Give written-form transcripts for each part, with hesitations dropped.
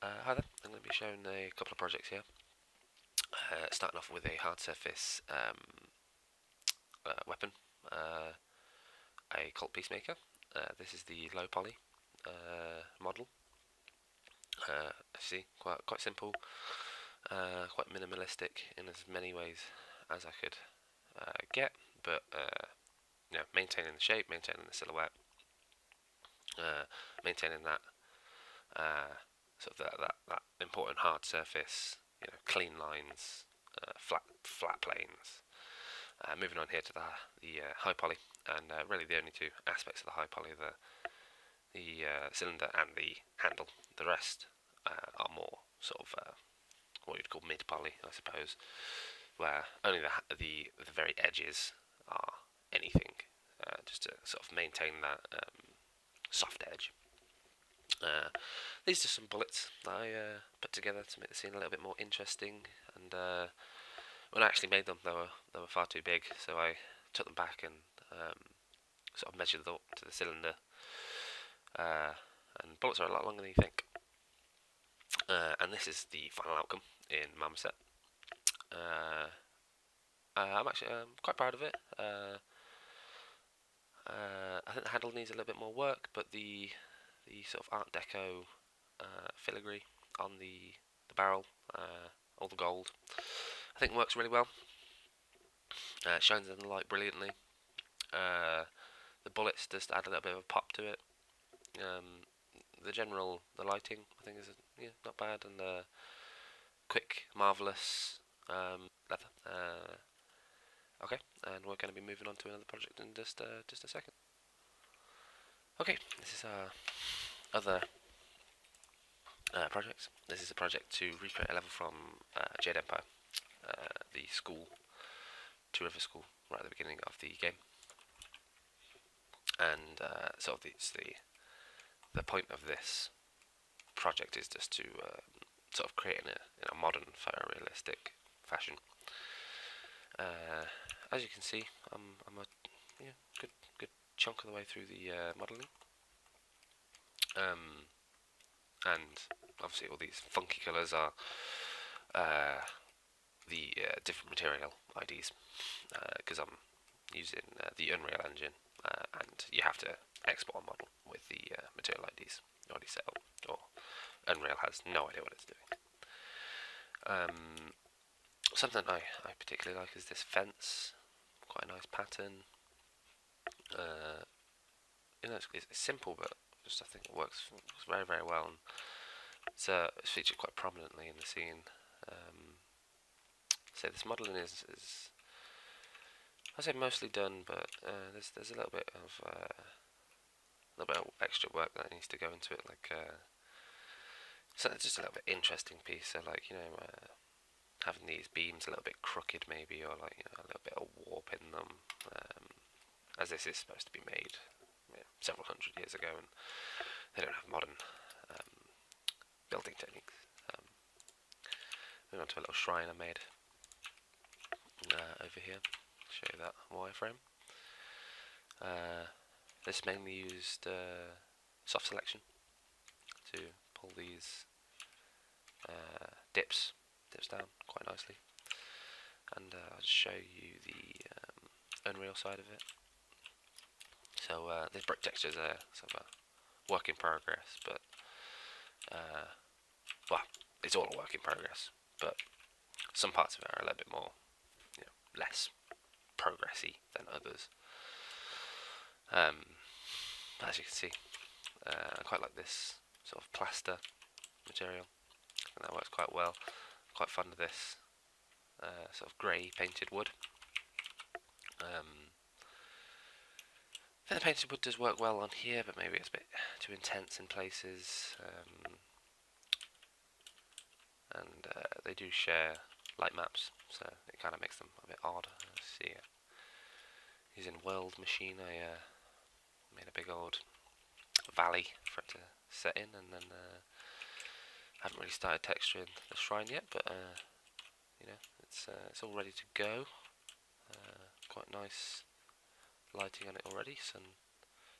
Hi there, I'm going to be showing a couple of projects here. Starting off with a hard surface weapon, uh, a Colt Peacemaker. This is the low poly model. I see, quite simple, quite minimalistic in as many ways as I could get, but maintaining the shape, maintaining the silhouette, maintaining that that important hard surface, clean lines, flat planes. Moving on here to the high poly, and really the only two aspects of the high poly are the cylinder and the handle. The rest are more sort of what you'd call mid poly, I suppose, where only the very edges are anything, just to sort of maintain that soft edge. These are some bullets that I put together to make the scene a little bit more interesting, and when I actually made them, they were far too big, so I took them back and sort of measured them up to the cylinder. Uh, and bullets are a lot longer than you think. And this is the final outcome in Marmoset. I'm actually quite proud of it. I think the handle needs a little bit more work, but the sort of Art Deco filigree on the barrel, all the gold, I think works really well. Shines in the light brilliantly. The bullets just add a little bit of a pop to it. The lighting I think is not bad, and quick, marvelous leather. Okay, and we're going to be moving on to another project in just a second. Okay, this is our other project. This is a project to recreate a level from Jade Empire, the school, Two River School, right at the beginning of the game. And sort of the point of this project is just to sort of create in a modern photorealistic fashion. As you can see, I'm a good chunk of the way through the modelling, and obviously all these funky colours are the different material IDs, because I'm using the Unreal Engine, and you have to export a model with the material IDs already set up, or Unreal has no idea what it's doing. Something I particularly like is this fence, quite a nice pattern. It's simple, but just I think it works very, very well, and it's featured quite prominently in the scene. So this modelling is I say mostly done, but there's a little bit of extra work that needs to go into it, like so it's just a little bit interesting piece. So like having these beams a little bit crooked maybe, or like a little bit of warp in them, as this is supposed to be made several hundred years ago, and they don't have modern building techniques. Moving on to a little shrine I made over here. Show you that wireframe. This mainly used soft selection to pull these dips down quite nicely, and I'll just show you the Unreal side of it. So this brick texture is a sort of a work in progress, but well, it's all a work in progress, but some parts of it are a little bit more, less progressy than others. As you can see, I quite like this sort of plaster material, and that works quite well. Quite fond of this sort of grey painted wood. I think the painted wood does work well on here, but maybe it's a bit too intense in places. And they do share light maps, so it kind of makes them a bit odd. Let's see, using World Machine, I made a big old valley for it to set in, and then haven't really started texturing the shrine yet, but it's all ready to go. Quite nice lighting on it already.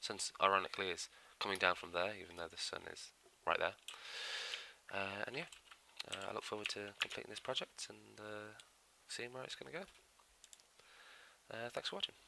Sun's ironically is coming down from there, even though the sun is right there. And yeah, I look forward to completing this project and seeing where it's going to go. Thanks for watching.